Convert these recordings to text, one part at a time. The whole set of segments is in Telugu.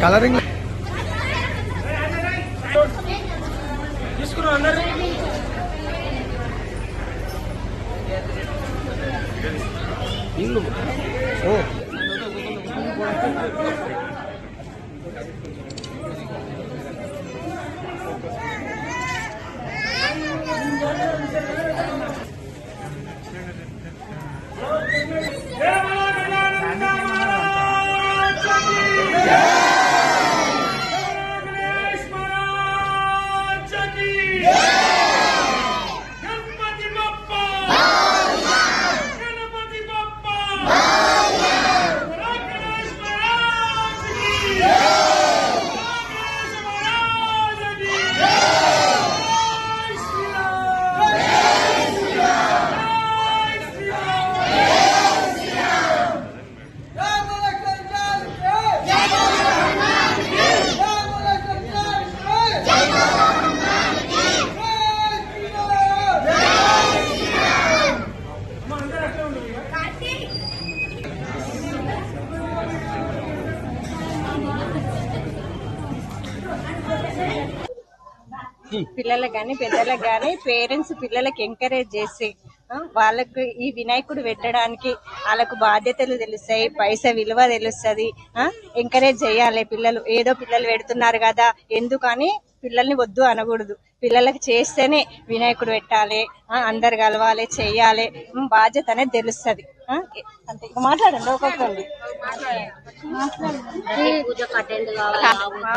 కలరింగ్ తీసుకున్నాం అందరు ఇల్లు ఓ పిల్లలకు కానీ పెద్దలకు కానీ పేరెంట్స్ పిల్లలకు ఎంకరేజ్ చేసి వాళ్ళకు ఈ వినాయకుడు పెట్టడానికి వాళ్ళకు బాధ్యతలు తెలుస్తాయి, పైసా విలువ తెలుస్తుంది. ఎంకరేజ్ చేయాలి. పిల్లలు పెడుతున్నారు కదా ఎందుకని పిల్లల్ని వద్దు అనకూడదు. పిల్లలకు చేస్తేనే వినాయకుడు పెట్టాలి, అందరు కలవాలి, చెయ్యాలి, బాధ్యత అనేది తెలుస్తుంది. అంతే. మాట్లాడండి ఒక్కొక్కరు.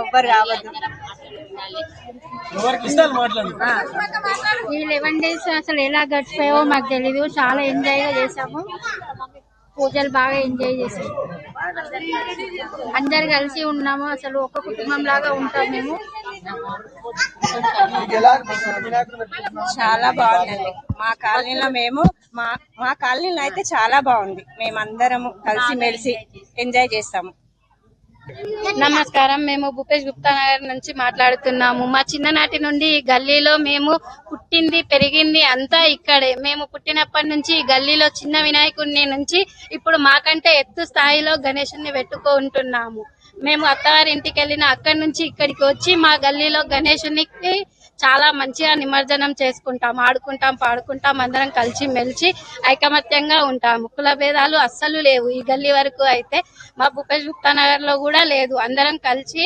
ఎవ్వరు కావద్దు. ఈ 11 days అసలు ఎలా గడిచిపోయావో మాకు తెలీదు. చాలా ఎంజాయ్ గా చేసాము. పూజలు బాగా ఎంజాయ్ చేసాము. అందరు కలిసి ఉన్నాము. అసలు ఒక కుటుంబం లాగా ఉంటాం మేము. చాలా బాగుందండి. మా కాలనీలో అయితే చాలా బాగుంది. మేమందరము కలిసిమెలిసి ఎంజాయ్ చేస్తాము. నమస్కారం. మేము భూపేష్ గుప్తా నగర్ నుంచి మాట్లాడుతున్నాము. మా చిన్ననాటి నుండి ఈ గల్లీలో మేము పుట్టింది పెరిగింది అంతా ఇక్కడే. మేము పుట్టినప్పటి నుంచి ఈ గల్లీలో చిన్న వినాయకుడిని నుంచి ఇప్పుడు మాకంటే ఎత్తు స్థాయిలో గణేశుని పెట్టుకుంటున్నాము. మేము అత్తవారి ఇంటికి వెళ్ళిన అక్కడి నుంచి ఇక్కడికి వచ్చి మా గల్లీలో గణేశునికి చాలా మంచిగా నిమజ్జనం చేసుకుంటాం, ఆడుకుంటాం, పాడుకుంటాం. అందరం కలిసి మెలిసి ఐకమత్యంగా ఉంటాము. కుల భేదాలు అస్సలు లేవు. ఈ గల్లీ వరకు అయితే మా భూపేష్ గుప్తా నగర్ లో కూడా లేదు. అందరం కలిసి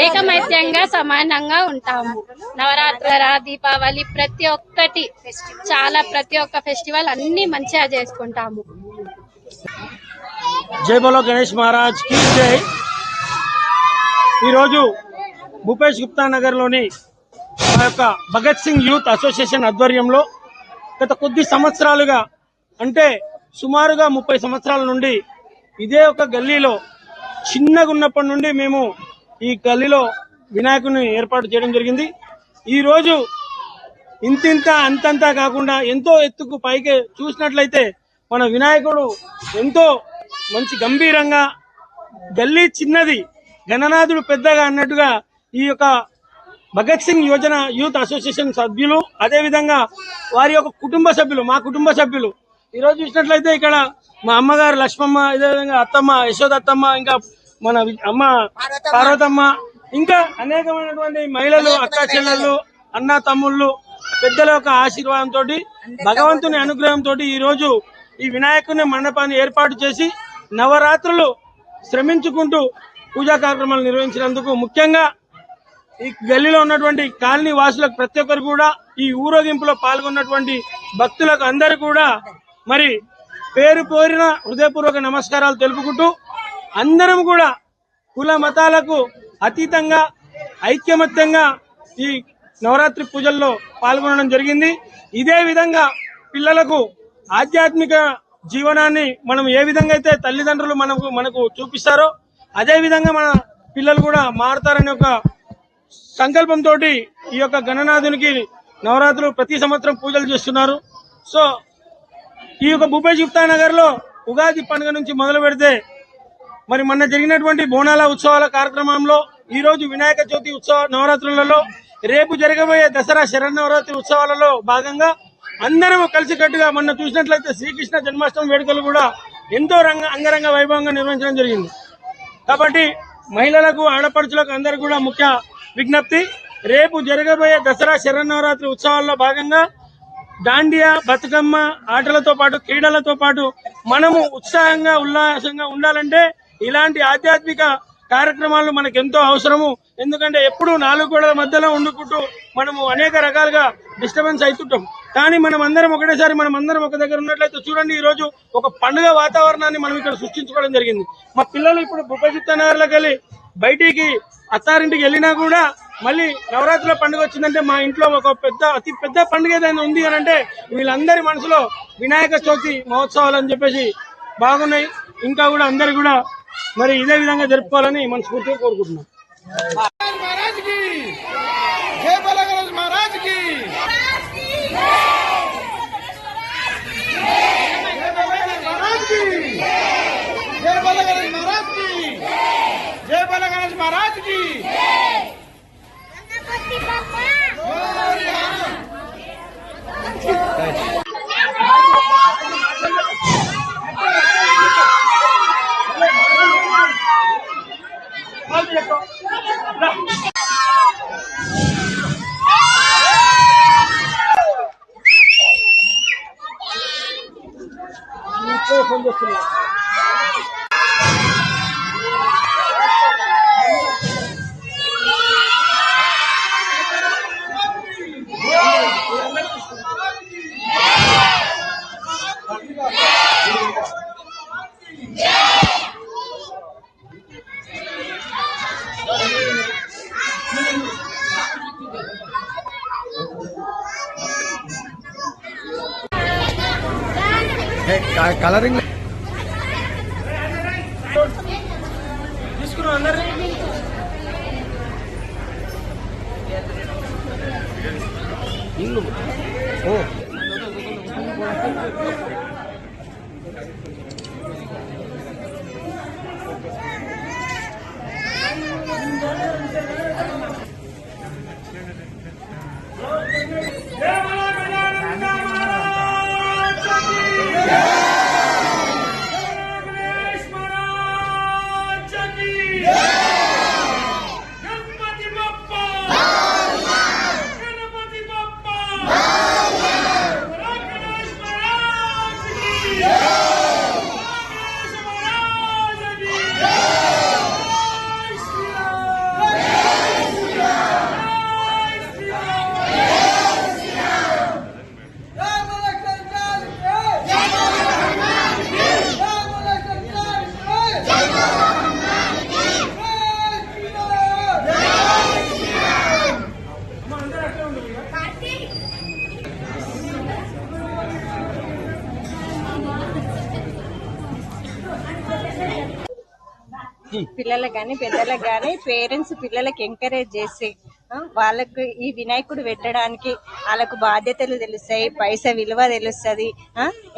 ఐకమత్యంగా సమానంగా ఉంటాము. నవరాత్రుల దీపావళి ప్రతి ఒక్క ఫెస్టివల్ అన్ని మంచిగా చేసుకుంటాము. జై బోలో గణేష్ మహారాజ్ కి జై. ఈరోజు భూపేష్ గుప్తా నగర్ లోని మా యొక్క భగత్ సింగ్ యూత్ అసోసియేషన్ ఆధ్వర్యంలో గత కొద్ది సంవత్సరాలుగా అంటే సుమారుగా 30 సంవత్సరాల నుండి ఇదే ఒక గల్లీలో చిన్నగా ఉన్నప్పటి నుండి మేము ఈ గల్లీలో వినాయకుడిని ఏర్పాటు చేయడం జరిగింది. ఈ రోజు ఇంతింత అంతంతా కాకుండా ఎంతో ఎత్తుకు పైకి చూసినట్లయితే మన వినాయకుడు ఎంతో మంచి గంభీరంగా, గల్లీ చిన్నది గణనాథుడు పెద్దగా అన్నట్టుగా ఈ యొక్క భగత్ సింగ్ యోజన యూత్ అసోసియేషన్ సభ్యులు, అదేవిధంగా వారి యొక్క కుటుంబ సభ్యులు, మా కుటుంబ సభ్యులు ఈరోజు చూసినట్లయితే ఇక్కడ మా అమ్మగారు లక్ష్మమ్మ, అదేవిధంగా అత్తమ్మ యశోదత్తమ్మ, ఇంకా మన అమ్మ పార్వతమ్మ, ఇంకా అనేకమైనటువంటి మహిళలు, అక్క చెల్లెళ్ళు, అన్న తమ్ముళ్ళు, పెద్దల యొక్క ఆశీర్వాదంతో, భగవంతుని అనుగ్రహంతో ఈ రోజు ఈ వినాయకుని మండపాన్ని ఏర్పాటు చేసి నవరాత్రులు శ్రమించుకుంటూ పూజా కార్యక్రమాలు నిర్వహించినందుకు ముఖ్యంగా ఈ గల్లీలో ఉన్నటువంటి కాలనీ వాసులకు ప్రతి ఒక్కరు కూడా, ఈ ఊరేగింపులో పాల్గొన్నటువంటి భక్తులకు అందరూ కూడా మరి పేరు పేరిన హృదయపూర్వక నమస్కారాలు తెలుపుకుంటూ అందరం కూడా కుల మతాలకు అతీతంగా ఐక్యమత్యంగా ఈ నవరాత్రి పూజల్లో పాల్గొనడం జరిగింది. ఇదే విధంగా పిల్లలకు ఆధ్యాత్మిక జీవనాన్ని మనం ఏ విధంగా అయితే తల్లిదండ్రులు మనకు చూపిస్తారో అదే విధంగా మన పిల్లలు కూడా మారుతారనే ఒక సంకల్పంతో ఈ యొక్క గణనాథునికి నవరాత్రులు ప్రతి సంవత్సరం పూజలు చేస్తున్నారు. సో ఈ యొక్క భూపేష్ గుప్తా నగర్ లో ఉగాది పండుగ నుంచి మొదలు పెడితే మరి మొన్న జరిగినటువంటి బోనాల ఉత్సవాల కార్యక్రమంలో ఈ రోజు వినాయక చవితి ఉత్సవ నవరాత్రులలో రేపు జరగబోయే దసరా శరన్నవరాత్రి ఉత్సవాలలో భాగంగా అందరం కలిసికట్టుగా మొన్న చూసినట్లయితే శ్రీకృష్ణ జన్మాష్టమి వేడుకలు కూడా ఎంతో అంగరంగ వైభవంగా నిర్వహించడం జరిగింది. కాబట్టి మహిళలకు ఆడపడుచులకు అందరికీ కూడా ముఖ్య విజ్ఞప్తి, రేపు జరగబోయే దసరా శరన్నవరాత్రి ఉత్సవాల్లో భాగంగా దాండియా బతుకమ్మ ఆటలతో పాటు క్రీడలతో పాటు మనము ఉత్సాహంగా ఉల్లాసంగా ఉండాలంటే ఇలాంటి ఆధ్యాత్మిక కార్యక్రమాలు మనకు ఎంతో అవసరము. ఎందుకంటే ఎప్పుడు నాలుగు గోడల మధ్యలో ఉండుకుంటూ మనము అనేక రకాలుగా డిస్టర్బెన్స్ అవుతుంటాం. కానీ మనం అందరం ఒక దగ్గర ఉన్నట్లయితే చూడండి, ఈ రోజు ఒక పండుగ వాతావరణాన్ని మనం ఇక్కడ సృష్టించుకోవడం జరిగింది. మా పిల్లలు ఇప్పుడు భూపేష్ గుప్తా నగర్లోకి వెళ్ళి బయటికి అత్తారింటికి వెళ్ళినా కూడా మళ్ళీ నవరాత్రుల పండుగ వచ్చిందంటే మా ఇంట్లో ఒక అతి పెద్ద పండుగ ఏదైనా ఉంది అని అంటే వీళ్ళందరి మనసులో వినాయక చవితి మహోత్సవాలు అని చెప్పేసి బాగున్నాయి. ఇంకా కూడా అందరు కూడా మరి ఇదే విధంగా జరుపుకోవాలని మనస్ఫూర్తిగా కోరుకుంటున్నాం. కలరింగ్ తీసుకున్నాం అందరినీ. పిల్లలకు కానీ పెద్దలకు కానీ పేరెంట్స్ పిల్లలకి ఎంకరేజ్ చేసి వాళ్ళకు ఈ వినాయకుడు పెట్టడానికి వాళ్ళకు బాధ్యతలు తెలుస్తాయి, పైసా విలువ తెలుస్తుంది.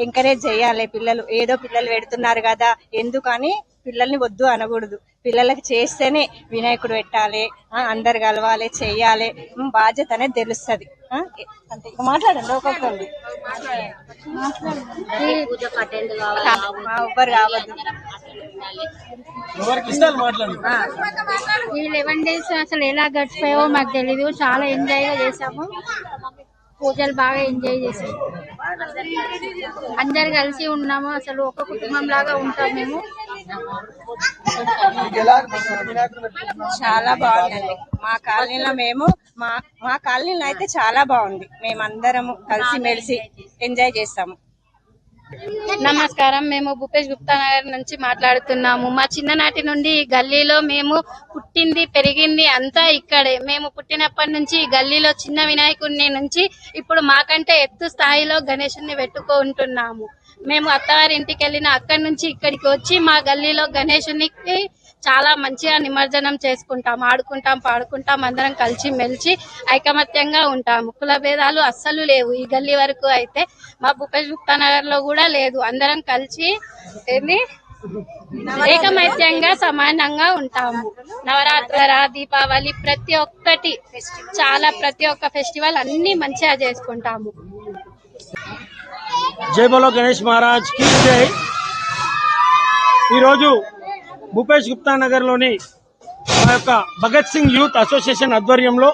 ఎంకరేజ్ చేయాలి. పిల్లలు పెడుతున్నారు కదా ఎందుకని పిల్లల్ని వద్దు అనకూడదు. పిల్లలకు చేస్తేనే వినాయకుడు పెట్టాలి, అందరు కలవాలి, చెయ్యాలి, బాధ్యత అనేది తెలుస్తుంది. అంతే. మాట్లాడండి ఒక్కొక్కరు. ఎవ్వరు కావద్దు. ఈ 11 days అసలు ఎలా గడిచిపోయావో మాకు తెలీదు. చాలా ఎంజాయ్ గా చేసాము. పూజలు బాగా ఎంజాయ్ చేసాము. అందరు కలిసి ఉన్నాము. అసలు ఒక కుటుంబం లాగా ఉంటాం మేము. చాలా బాగుందండి. మా కాలనీలో మా కాలనీలో అయితే చాలా బాగుంది. మేమందరము కలిసి మెలిసి ఎంజాయ్ చేస్తాము. నమస్కారం. మేము భూపేష్ గుప్తా నగర్ నుంచి మాట్లాడుతున్నాము. మా చిన్ననాటి నుండి ఈ గల్లీలో మేము పుట్టింది పెరిగింది అంతా ఇక్కడే. మేము పుట్టినప్పటి నుంచి ఈ గల్లీలో చిన్న వినాయకుడిని నుంచి ఇప్పుడు మాకంటే ఎత్తు స్థాయిలో గణేశుని పెట్టుకుంటున్నాము. మేము అత్తవారి ఇంటికి వెళ్ళిన అక్కడి నుంచి ఇక్కడికి వచ్చి మా గల్లీలో గణేశునికి చాలా మంచిగా నిమజ్జనం చేసుకుంటాం, ఆడుకుంటాం, పాడుకుంటాం, అందరం కలిసి మెలిచి ఐకమత్యంగా ఉంటాము. కుల భేదాలు అస్సలు లేవు. ఈ గల్లీ వరకు అయితే మా భూపేష్ గుప్తా నగర్ లో కూడా లేదు. అందరం కలిసి ఏకమైత్యంగా సమానంగా ఉంటాము. నవరాత్ర, దీపావళి ప్రతి ఒక్క ఫెస్టివల్ అన్ని మంచిగా చేసుకుంటాము. జై బోలో గణేష్ మహారాజ్ కి జై. ఈరోజు భూపేష్ గుప్తా నగర్ లోని మా యొక్క భగత్ సింగ్ యూత్ అసోసియేషన్ ఆధ్వర్యంలో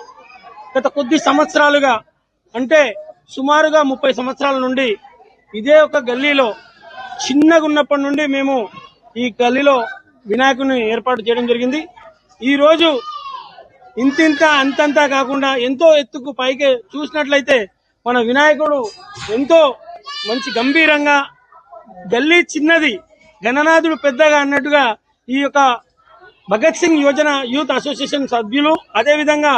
గత కొద్ది సంవత్సరాలుగా అంటే సుమారుగా 30 సంవత్సరాల నుండి ఇదే ఒక గల్లీలో చిన్నగా ఉన్నప్పటి నుండి మేము ఈ గల్లీలో వినాయకుని ఏర్పాటు చేయడం జరిగింది. ఈరోజు ఇంతింత అంతంతా కాకుండా ఎంతో ఎత్తుకు పైకి చూసినట్లయితే మన వినాయకుడు ఎంతో మంచి గంభీరంగా, గల్లీ చిన్నది గణనాథుడు పెద్దగా అన్నట్టుగా ఈ యొక్క భగత్ సింగ్ యోజన యూత్ అసోసియేషన్ సభ్యులు, అదేవిధంగా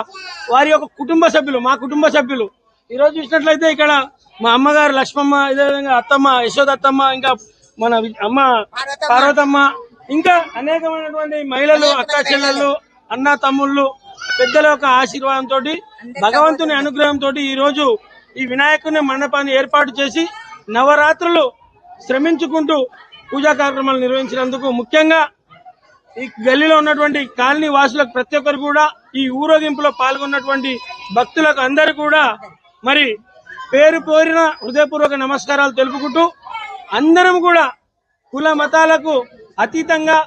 వారి యొక్క కుటుంబ సభ్యులు, మా కుటుంబ సభ్యులు ఈరోజు చూసినట్లయితే ఇక్కడ మా అమ్మగారు లక్ష్మమ్మ, అదేవిధంగా అత్తమ్మ యశోదత్తమ్మ, ఇంకా మన అమ్మ పార్వతమ్మ, ఇంకా అనేకమైనటువంటి మహిళలు, అక్క చెల్లెళ్ళు, అన్న తమ్ముళ్ళు, పెద్దల యొక్క ఆశీర్వాదంతో, భగవంతుని అనుగ్రహంతో ఈరోజు ఈ వినాయకుని మండపాన్ని ఏర్పాటు చేసి నవరాత్రులు శ్రమించుకుంటూ పూజా కార్యక్రమాలు నిర్వహించినందుకు ముఖ్యంగా ఈ గల్లీలో ఉన్నటువంటి కాలనీ వాసులకు ప్రతి ఒక్కరు కూడా, ఈ ఊరేగింపులో పాల్గొన్నటువంటి భక్తులకు అందరూ కూడా మరి పేరు పేరిన హృదయపూర్వక నమస్కారాలు తెలుపుకుంటూ అందరం కూడా కుల మతాలకు అతీతంగా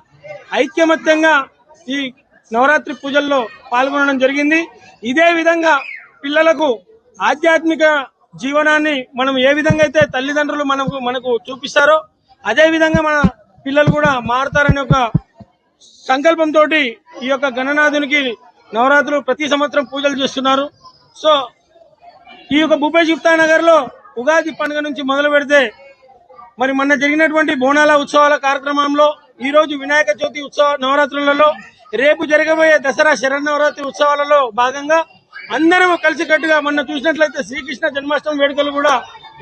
ఐక్యమత్యంగా ఈ నవరాత్రి పూజల్లో పాల్గొనడం జరిగింది. ఇదే విధంగా పిల్లలకు ఆధ్యాత్మిక జీవనాన్ని మనం ఏ విధంగా అయితే తల్లిదండ్రులు మనకు చూపిస్తారో అదే విధంగా మన పిల్లలు కూడా మారుతారనే ఒక సంకల్పంతో ఈ యొక్క గణనాథునికి నవరాత్రులు ప్రతి సంవత్సరం పూజలు చేస్తున్నారు. సో ఈ యొక్క భూపేష్ గుప్తా నగర్ లో ఉగాది పండుగ నుంచి మొదలు పెడితే మరి మొన్న జరిగినటువంటి బోనాల ఉత్సవాల కార్యక్రమంలో ఈ రోజు వినాయక చవితి ఉత్సవ నవరాత్రులలో, రేపు జరగబోయే దసరా శరన్నవరాత్రి ఉత్సవాలలో భాగంగా అందరం కలిసికట్టుగా మొన్న చూసినట్లయితే శ్రీకృష్ణ జన్మాష్టమి వేడుకలు కూడా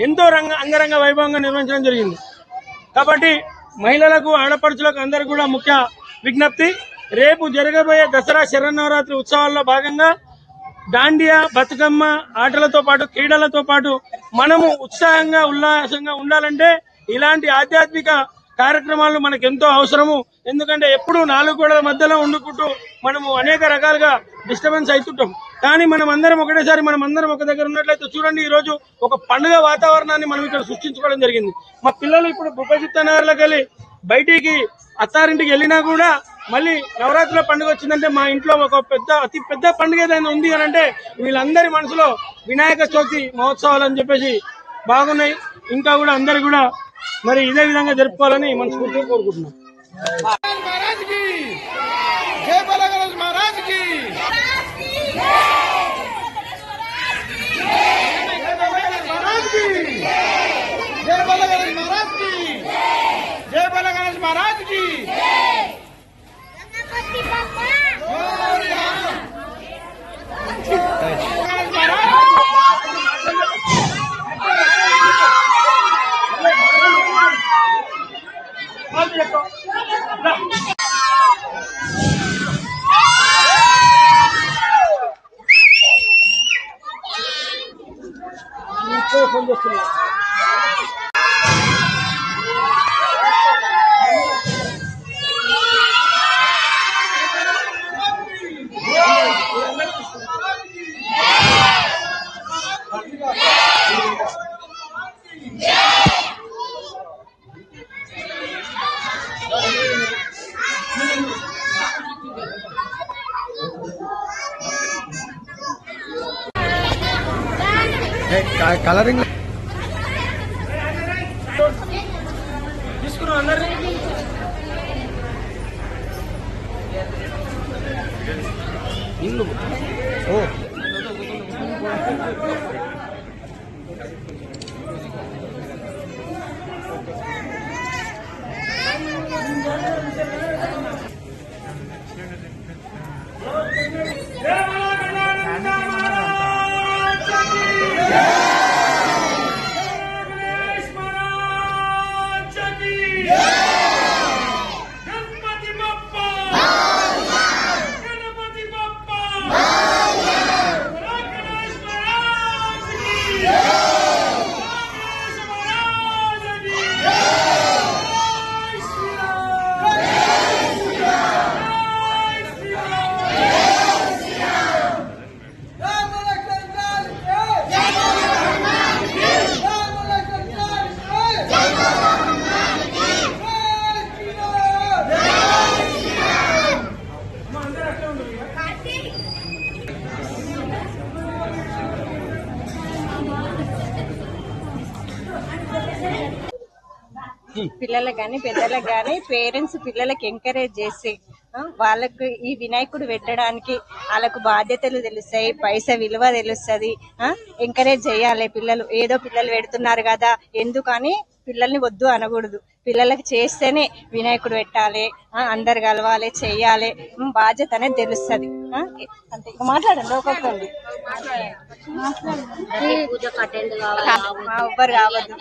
ఎంతో అంగరంగ వైభవంగా నిర్వహించడం జరిగింది. కాబట్టి మహిళలకు, ఆడపడుచులకు అందరూ కూడా ముఖ్య విజ్ఞప్తి, రేపు జరగబోయే దసరా శరన్నవరాత్రి ఉత్సవాల్లో భాగంగా దాండియా, బతుకమ్మ ఆటలతో పాటు క్రీడలతో పాటు మనము ఉత్సాహంగా ఉల్లాసంగా ఉండాలంటే ఇలాంటి ఆధ్యాత్మిక కార్యక్రమాలు మనకు ఎంతో అవసరము. ఎందుకంటే ఎప్పుడు 4 గోడల మధ్యలో ఉండుకుంటూ మనము అనేక రకాలుగా డిస్టర్బెన్స్ అవుతుంటాం. కానీ మనం అందరం ఒకటేసారి ఒక దగ్గర ఉన్నట్లయితే చూడండి, ఈ రోజు ఒక పండుగ వాతావరణాన్ని మనం ఇక్కడ సృష్టించుకోవడం జరిగింది. మా పిల్లలు ఇప్పుడు భూపేష్ గుప్తా నగర్లోకి వెళ్ళి బయటికి అత్తారింటికి వెళ్ళినా కూడా మళ్ళీ నవరాత్రుల పండుగ వచ్చిందంటే మా ఇంట్లో ఒక అతి పెద్ద పండుగ ఏదైనా ఉంది అని అంటే వీళ్ళందరి మనసులో వినాయక చవితి మహోత్సవాలు అని చెప్పేసి బాగున్నాయి. ఇంకా కూడా అందరు కూడా మరి ఇదే విధంగా జరుపుకోవాలని మనస్ఫూర్తిగా కోరుకుంటున్నాం. కలరింగ్ తీసుకున్నాం అందరినీ. ఓ పిల్లలకు కానీ పెద్దలకు కానీ పేరెంట్స్ పిల్లలకి ఎంకరేజ్ చేసి వాళ్ళకు ఈ వినాయకుడు పెట్టడానికి వాళ్ళకు బాధ్యతలు తెలుస్తాయి, పైసా విలువ తెలుస్తుంది. ఎంకరేజ్ చేయాలి. పిల్లలు పెడుతున్నారు కదా ఎందుకని పిల్లల్ని వద్దు అనకూడదు. పిల్లలకి చేస్తేనే వినాయకుడు పెట్టాలి, అందరు కలవాలి, చెయ్యాలి, బాధ్యత అనేది తెలుస్తుంది. అంతే. మాట్లాడండి ఒక్కొక్కరు. ఎవ్వరు కావద్దు.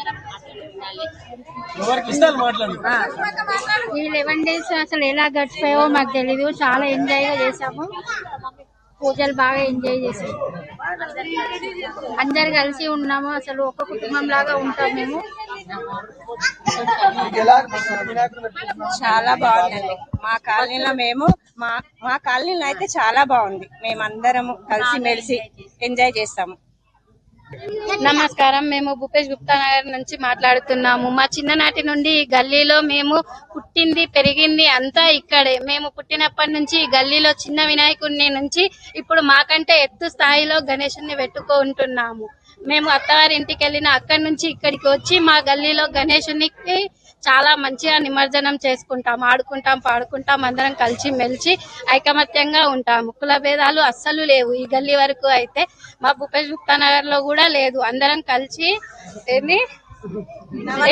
ఈ 11 days అసలు ఎలా గడిచిపోయావో మాకు తెలీదు. చాలా ఎంజాయ్ గా చేసాము. పూజలు బాగా ఎంజాయ్ చేసాము. అందరు కలిసి ఉన్నాము. అసలు ఒక కుటుంబం లాగా ఉంటాం మేము. చాలా బాగుందండి. మా కాలనీలో అయితే చాలా బాగుంది. మేమందరము కలిసి మెలిసి ఎంజాయ్ చేస్తాము. నమస్కారం. మేము భూపేష్ గుప్తా నగర్ నుంచి మాట్లాడుతున్నాము. మా చిన్ననాటి నుండి ఈ గల్లీలో మేము పుట్టింది పెరిగింది అంతా ఇక్కడే. మేము పుట్టినప్పటి నుంచి ఈ గల్లీలో చిన్న వినాయకుడిని నుంచి ఇప్పుడు మాకంటే ఎత్తు స్థాయిలో గణేశుని పెట్టుకుంటున్నాము. మేము అత్తవారి ఇంటికి వెళ్ళిన అక్కడి నుంచి ఇక్కడికి వచ్చి మా గల్లీలో గణేశునికి చాలా మంచిగా నిమజ్జనం చేసుకుంటాం, ఆడుకుంటాం, పాడుకుంటాం, అందరం కలిసి మెలిసి ఐకమత్యంగా ఉంటాము. కుల భేదాలు అస్సలు లేవు. ఈ గల్లీ వరకు అయితే మా భూపేష్ గుప్తా నగర్ లో కూడా లేదు. అందరం కలిసి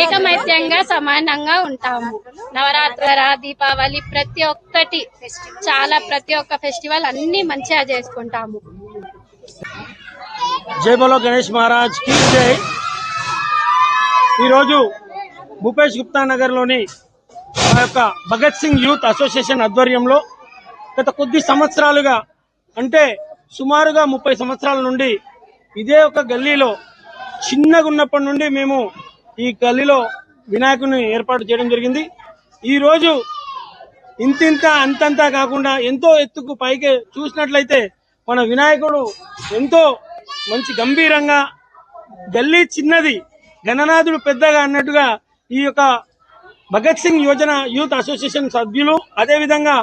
ఏకమైత్యంగా సమానంగా ఉంటాము. నవరాత్రి, దీపావళి ప్రతి ఒక్క ఫెస్టివల్ అన్ని మంచిగా చేసుకుంటాము. జై బోలో గణేష్ మహారాజ్ కి జై. ఈరోజు భూపేష్ గుప్తా నగర్ లోని మా యొక్క భగత్ సింగ్ యూత్ అసోసియేషన్ ఆధ్వర్యంలో గత కొద్ది సంవత్సరాలుగా అంటే సుమారుగా 30 సంవత్సరాల నుండి ఇదే ఒక గల్లీలో చిన్నగా ఉన్నప్పటి నుండి మేము ఈ గల్లీలో వినాయకుని ఏర్పాటు చేయడం జరిగింది. ఈ రోజు ఇంతింత అంతంతా కాకుండా ఎంతో ఎత్తుకు పైకి చూసినట్లయితే మన వినాయకుడు ఎంతో మంచి గంభీరంగా, గల్లీ చిన్నది గణనాథుడు పెద్దగా అన్నట్టుగా ఈ యొక్క భగత్ సింగ్ యోజన యూత్ అసోసియేషన్ సభ్యులు, అదేవిధంగా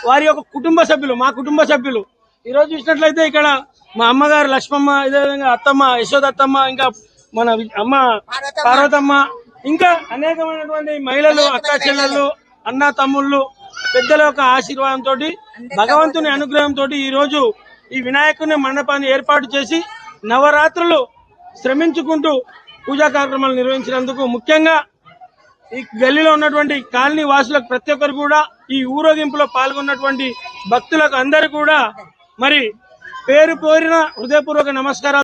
వారి యొక్క కుటుంబ సభ్యులు, మా కుటుంబ సభ్యులు ఈరోజు చూసినట్లయితే ఇక్కడ మా అమ్మగారు లక్ష్మమ్మ, అదేవిధంగా అత్తమ్మ యశోదత్తమ్మ, ఇంకా మన అమ్మ పార్వతమ్మ, ఇంకా అనేకమైనటువంటి మహిళలు, అక్క చెల్లెళ్ళు, అన్న తమ్ముళ్ళు, పెద్దల యొక్క ఆశీర్వాదంతో, భగవంతుని అనుగ్రహంతో ఈ రోజు ఈ వినాయకుని మండపాన్ని ఏర్పాటు చేసి నవరాత్రులు శ్రమించుకుంటూ పూజా కార్యక్రమాలు నిర్వహించినందుకు ముఖ్యంగా ఈ గల్లీలో ఉన్నటువంటి కాలనీ వాసులకు ప్రతి ఒక్కరు కూడా, ఈ ఊరేగింపులో పాల్గొన్నటువంటి భక్తులకు అందరూ కూడా మరి పేరు పేరున హృదయపూర్వక నమస్కారాలు.